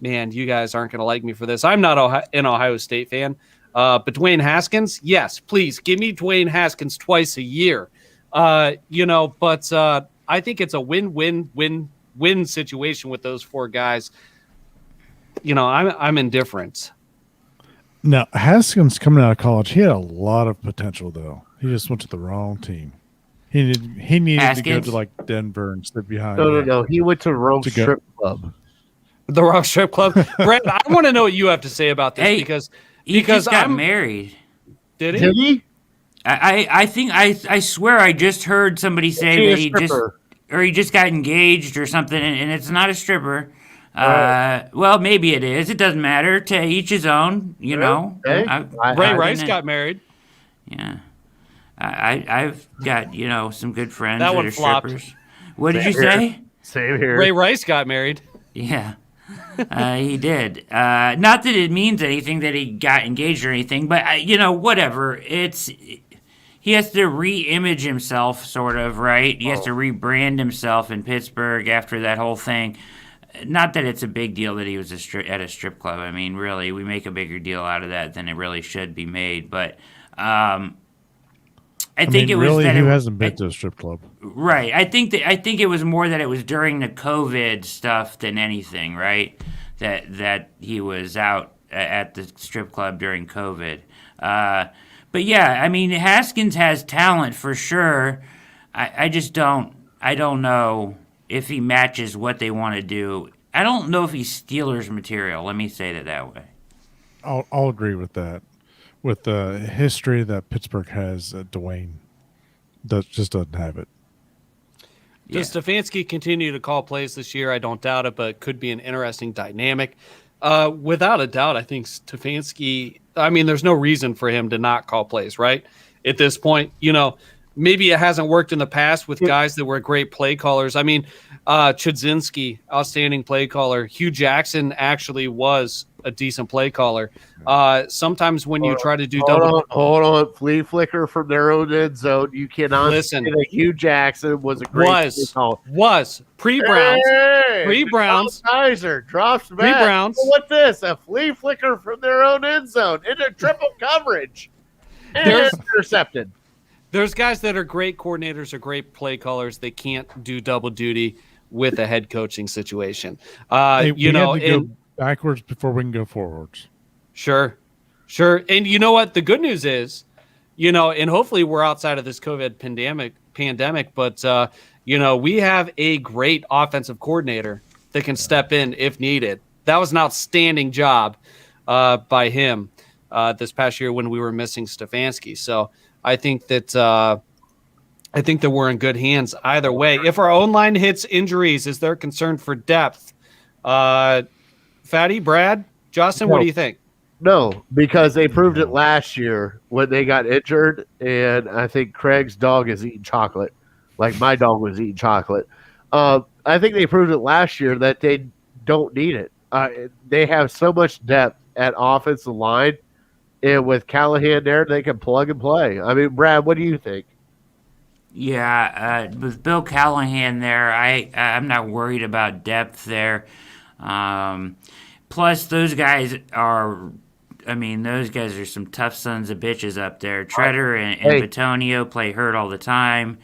man, you guys aren't going to like me for this. I'm not an Ohio State fan. But Dwayne Haskins, yes, please give me Dwayne Haskins twice a year. But I think it's a win-win-win-win situation with those four guys. I'm indifferent. Now, Haskins coming out of college, he had a lot of potential, though. He just went to the wrong team. He needed Haskins? to go to Denver and sit behind. No. He went to the wrong strip club. The wrong strip club. Brett, I want to know what you have to say about this because he just got married. Did he? Did he? I think I swear I just heard somebody say that he just got engaged or something, and it's not a stripper. Well, maybe it is. It doesn't matter. To each his own. Okay. Ray Rice got married. Yeah. I've got some good friends That that one are flopped. strippers. What did you say? Same here. Ray Rice got married. Yeah, he did. Not that it means anything that he got engaged or anything, but whatever. He has to re-image himself, sort of, right? He has to rebrand himself in Pittsburgh after that whole thing. Not that it's a big deal that he was at a strip club. I mean, really, we make a bigger deal out of that than it really should be made. But I think it was really, that who hasn't been to a strip club? Right. I think it was more that it was during the COVID stuff than anything, right? That he was out at the strip club during COVID. But yeah, I mean, Haskins has talent for sure. I just don't know if he matches what they want to do. I don't know if he's Steelers material. Let me say that way. I'll agree with that. With the history that Pittsburgh has, Dwayne just doesn't have it. Does Stefanski continue to call plays this year? I don't doubt it, but it could be an interesting dynamic. Without a doubt, I think Stefanski, there's no reason for him to not call plays, right? At this point, maybe it hasn't worked in the past with guys that were great play callers. Chudzinski, outstanding play caller. Hugh Jackson actually was a decent play caller. Sometimes when you try to do hold on, flea flicker from their own end zone. You cannot listen. say that Hugh Jackson was a great pre-Browns. Pre-Browns. Kaiser drops back. Pre-Browns. What's this? A flea flicker from their own end zone into triple coverage. And intercepted. There's guys that are great coordinators or great play callers. They can't do double duty with a head coaching situation. Have to go backwards before we can go forwards. Sure. And you know what? The good news is and hopefully we're outside of this COVID pandemic, but we have a great offensive coordinator that can step in if needed. That was an outstanding job by him this past year when we were missing Stefanski. So I think that we're in good hands either way. If our own line hits injuries, is there concern for depth? Fatty, Brad, Justin, what do you think? No, because they proved it last year when they got injured, and I think Craig's dog is eating chocolate, like my dog was eating chocolate. I think they proved it last year that they don't need it. They have so much depth at offensive line, and with Callahan there, they can plug and play. I mean, Brad, what do you think? Yeah, with Bill Callahan there, I'm not worried about depth there. Plus, those guys are some tough sons of bitches up there. Treader and Bitonio play hurt all the time.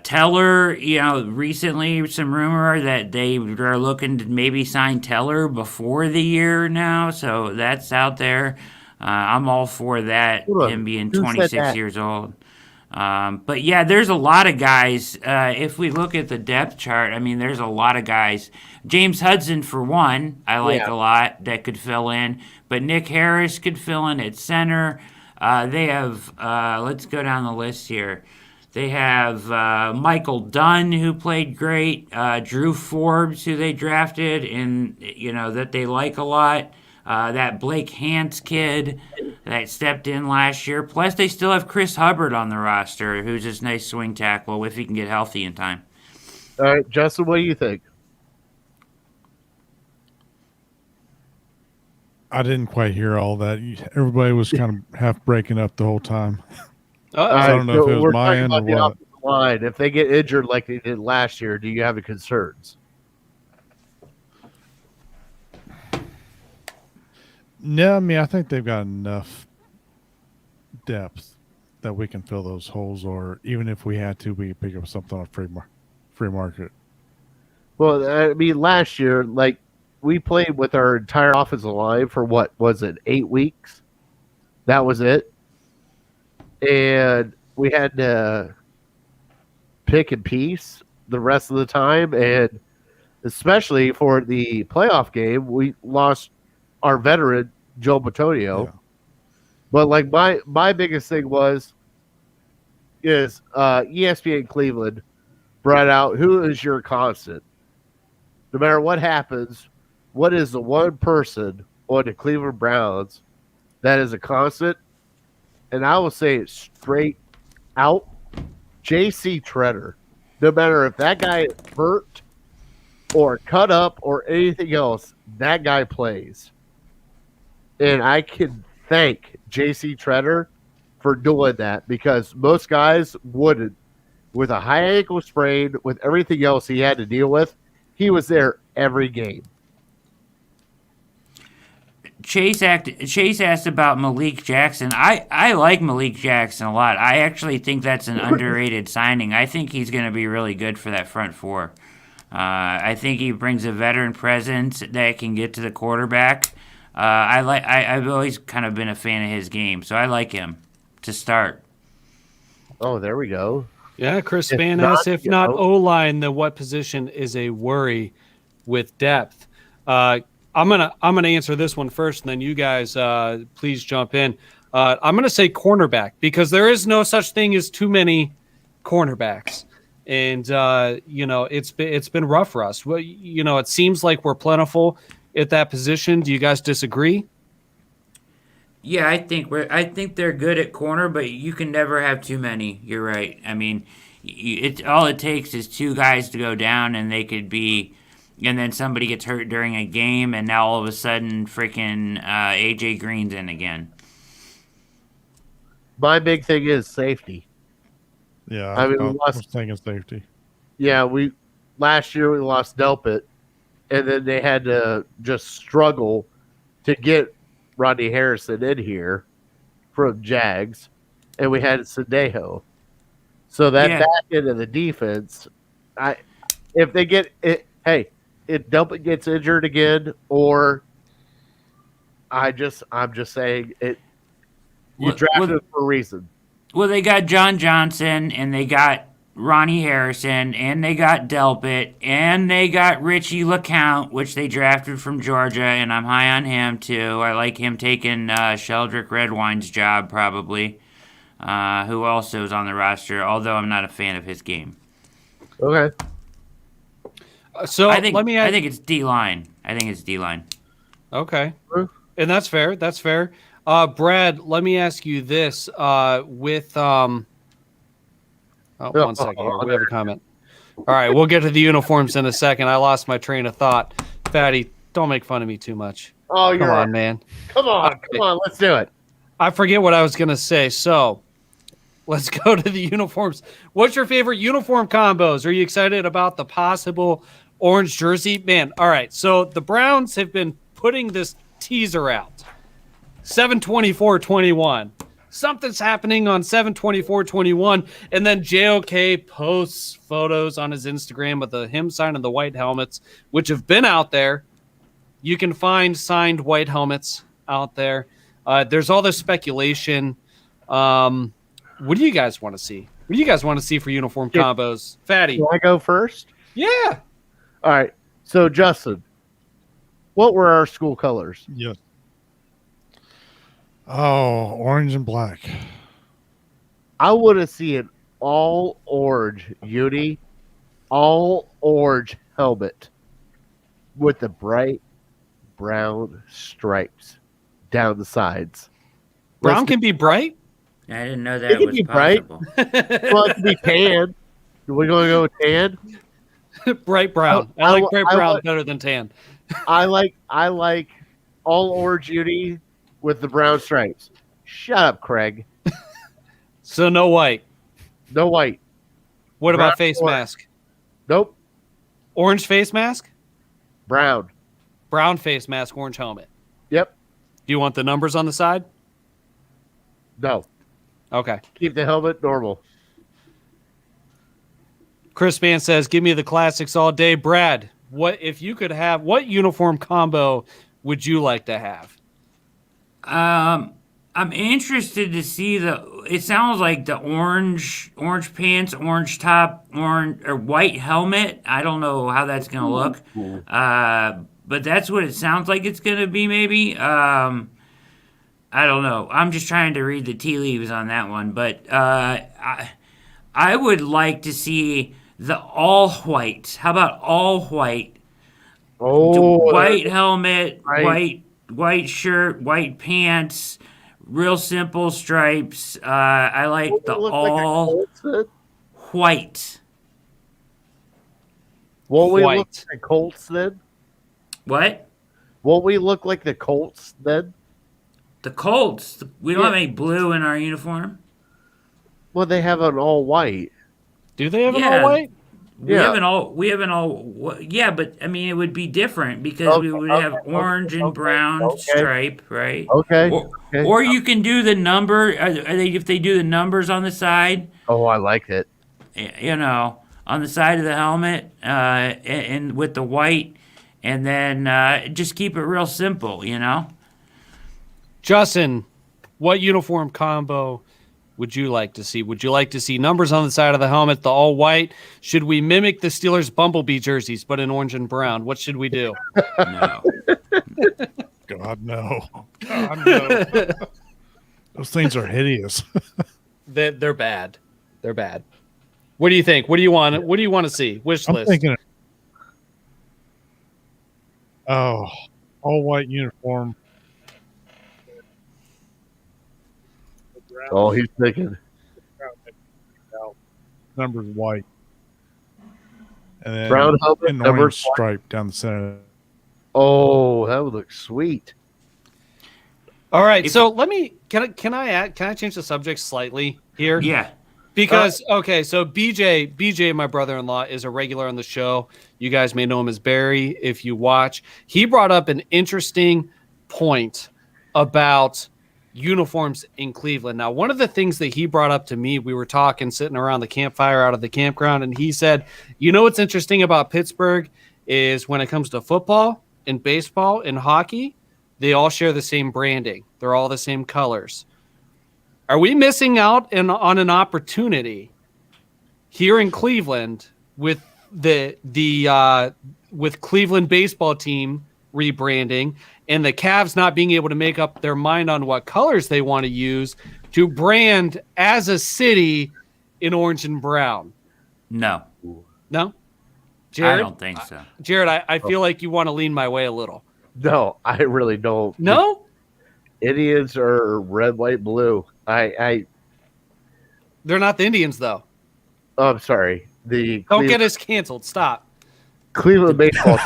Teller, recently some rumor that they are looking to maybe sign Teller before the year now, so that's out there. I'm all for that, him being 26 years old. But yeah, there's a lot of guys. If we look at the depth chart, I mean, there's a lot of guys. James Hudson, for one, I like a lot that could fill in. But Nick Harris could fill in at center. They have, let's go down the list here. They have Michael Dunn, who played great. Drew Forbes, who they drafted, and that they like a lot. That Blake Hance kid that stepped in last year. Plus, they still have Chris Hubbard on the roster, who's this nice swing tackle if he can get healthy in time. All right, Justin, what do you think? I didn't quite hear all that. Everybody was kind of half breaking up the whole time. I don't know if it was my end or what. Line. If they get injured like they did last year, do you have any concerns? No, I mean, I think they've got enough depth that we can fill those holes, or even if we had to, we could pick up something on free market. Well, I mean, last year, like, we played with our entire offensive line for what was it, 8 weeks? That was it. And we had to pick and piece the rest of the time, and especially for the playoff game, we lost our veteran Joe Bitonio. Yeah. But like my biggest thing is ESPN Cleveland brought out who is your constant. No matter what happens, what is the one person on the Cleveland Browns that is a constant? And I will say it straight out, J.C. Treader. No matter if that guy is hurt or cut up or anything else, that guy plays. And I can thank J.C. Treader for doing that, because most guys wouldn't. With a high ankle sprain, with everything else he had to deal with, he was there every game. Chase asked about Malik Jackson. I like Malik Jackson a lot. I actually think that's an underrated signing. I think he's going to be really good for that front four. I think he brings a veteran presence that can get to the quarterback. I've always kind of been a fan of his game, so I like him to start. Oh, there we go. Yeah, Chris Span asks, if not O-line, then what position is a worry with depth? I'm gonna answer this one first, and then you guys please jump in. I'm gonna say cornerback, because there is no such thing as too many cornerbacks, and it's been rough for us. Well, it seems like we're plentiful at that position. Do you guys disagree? Yeah, I think they're good at corner, but you can never have too many. You're right. I mean, all it takes is two guys to go down, and they could be, and then somebody gets hurt during a game, and now all of a sudden, freaking AJ Green's in again. My big thing is safety. Yeah, I was thinking safety. Yeah, last year we lost Delpit, and then they had to just struggle to get Rodney Harrison in here from Jags, and we had Sandejo. So that back end of the defense, if they get it, hey, if Delpit gets injured again, or I'm just saying it, You drafted him for a reason. Well, they got John Johnson, and they got Ronnie Harrison, and they got Delpit, and they got Richie LeCount, which they drafted from Georgia, and I'm high on him too. I like him taking Sheldrick Redwine's job, probably, who also is on the roster, although I'm not a fan of his game. Okay. So I think let me. I think it's D-line. I think it's D-line. Okay, and that's fair. That's fair. Brad, let me ask you this. With one second here. We have a comment. All right, we'll get to the uniforms in a second. I lost my train of thought. Fatty, don't make fun of me too much. Oh, Come on, man. Come on, let's do it. I forget what I was gonna say. So let's go to the uniforms. What's your favorite uniform combos? Are you excited about the possible orange jersey? Man, all right. So the Browns have been putting this teaser out. 7/24/21. Something's happening on 7/24/21, and then JOK posts photos on his Instagram with him signing the white helmets, which have been out there. You can find signed white helmets out there. There's all this speculation. What do you guys want to see? What do you guys want to see for uniform combos? Fatty. Can I go first? Yeah. All right. So, Justin, what were our school colors? Yes. Oh, orange and black. I want to see an all orange uni, all orange helmet with the bright brown stripes down the sides. Brown can be bright? I didn't know It that can was be bright. possible. Well, it can be tan. Are we going to go with tan? Bright brown. I like bright brown better than tan. I like all orange uni with the brown stripes. Shut up, Craig. So no white. No white. What Brown about face or- mask? Nope. Orange face mask? Brown. Brown face mask, orange helmet. Yep. Do you want the numbers on the side? No. Okay. Keep the helmet normal. Chris Mann says, give me the classics all day. Brad, what uniform combo would you like to have? I'm interested to see it sounds like the orange pants, orange top, orange or white helmet. I don't know how that's going to look. But that's what it sounds like it's going to be maybe. I don't know. I'm just trying to read the tea leaves on that one, but I would like to see the all white. How about all white? Oh, White helmet, right. white shirt, white pants, real simple stripes. I like the all white. Won't we White. look like the Colts then? What? Won't we look like the Colts then? The Colts. We don't Yeah. have any blue in our uniform. Well, they have an all white. Do they have an Yeah. all white? We Yeah. haven't all. Yeah, but I mean, it would be different because we would have orange and brown stripe, right? Okay. Or you can do the number. If they do the numbers on the side, Oh, I like it. on the side of the helmet, and with the white, and then just keep it real simple, Justin, what uniform combo would you like to see? Would you like to see numbers on the side of the helmet, the all white? Should we mimic the Steelers Bumblebee jerseys, but in orange and brown? What should we do? No. God, no. God, no. Those things are hideous. They're bad. They're bad. What do you think? What do you want? What do you want to see? Wish I'm list. thinking, all white uniform. Oh, he's thinking. Numbers white. And then Brown helmet, an numbers orange white. stripe down the center. Oh, that would look sweet. All right. So let me. Can I change the subject slightly here? Yeah. Because okay, so BJ, my brother-in-law, is a regular on the show. You guys may know him as Barry if you watch. He brought up an interesting point about uniforms in Cleveland. Now, one of the things that he brought up to me, we were talking, sitting around the campfire out of the campground, and he said, what's interesting about Pittsburgh is when it comes to football and baseball and hockey, they all share the same branding. They're all the same colors. Are we missing out on an opportunity here in Cleveland with the with Cleveland baseball team rebranding and the Cavs not being able to make up their mind on what colors they want to use to brand as a city in orange and brown? No, No? Jared? I don't think so. Jared, I feel like you want to lean my way a little. No, I really don't. No? Indians are red, white, blue. They're not the Indians, though. Oh, I'm sorry. Don't get us canceled. Stop. Cleveland baseball.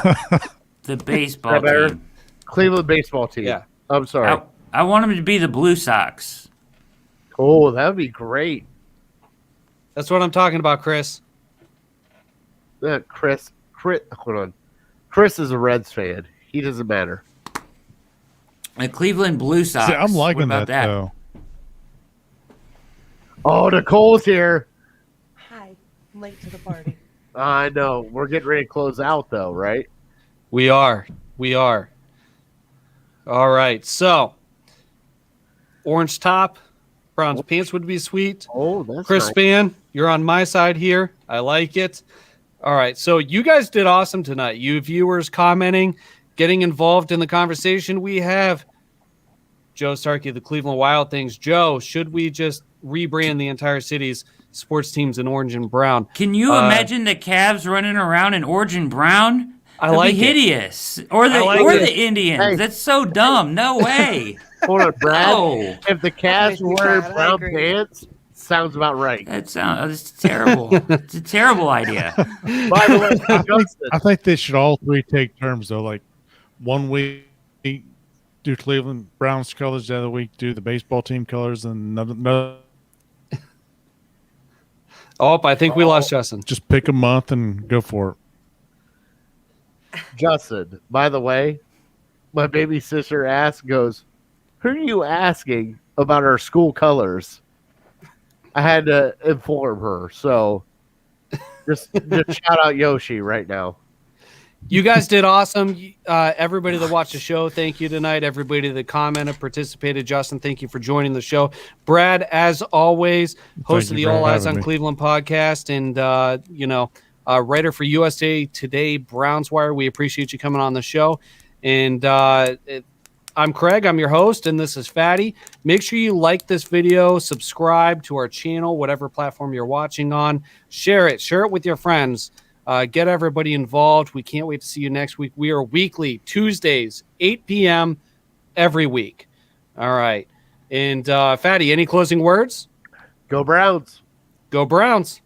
The baseball Better. team. Cleveland baseball team. Yeah. I'm sorry. I want them to be the Blue Sox. Oh, that would be great. That's what I'm talking about, Chris. Chris, hold on. Chris is a Reds fan. He doesn't matter. The Cleveland Blue Sox. See, I'm What liking about that, though. Oh, Nicole's here. Hi, I'm late to the party. I know. We're getting ready to close out, though, right? We are. All right. So, orange top, Browns pants would be sweet. Oh, that's Chris nice. Span, you're on my side here. I like it. All right. So, you guys did awesome tonight. You viewers commenting, getting involved in the conversation. We have Joe Starkey, the Cleveland Wild Things. Joe, should we just rebrand the entire city's sports teams in orange and brown? Can you imagine the Cavs running around in orange and brown? I That'd like be it. hideous. Or the like or it. the Indians. Hey. That's so dumb. No way. Hold on, Brad. No. If the Cavs Makes me wear sad. I brown agree. pants, sounds about right. That's terrible. It's a terrible idea. By the way, Justin, I think they should all three take turns, though. Like, 1 week do Cleveland Browns colors, the other week do the baseball team colors, and another Oh, I think we lost Justin. just pick a month and go for it. Justin, by the way, my baby sister goes, who are you asking about our school colors? I had to inform her. So just shout out Yoshi right now. You guys did awesome. Everybody that watched the show, thank you tonight. Everybody that commented, participated. Justin, thank you for joining the show. Brad, as always, host of you the for All Eyes having on me. Cleveland podcast and, writer for USA Today Browns Wire. We appreciate you coming on the show. And I'm Craig. I'm your host, and this is Fatty. Make sure you like this video, subscribe to our channel, whatever platform you're watching on. Share it with your friends. Get everybody involved. We can't wait to see you next week. We are weekly, Tuesdays, 8 p.m. every week. All right. And Fatty, any closing words? Go Browns. Go Browns.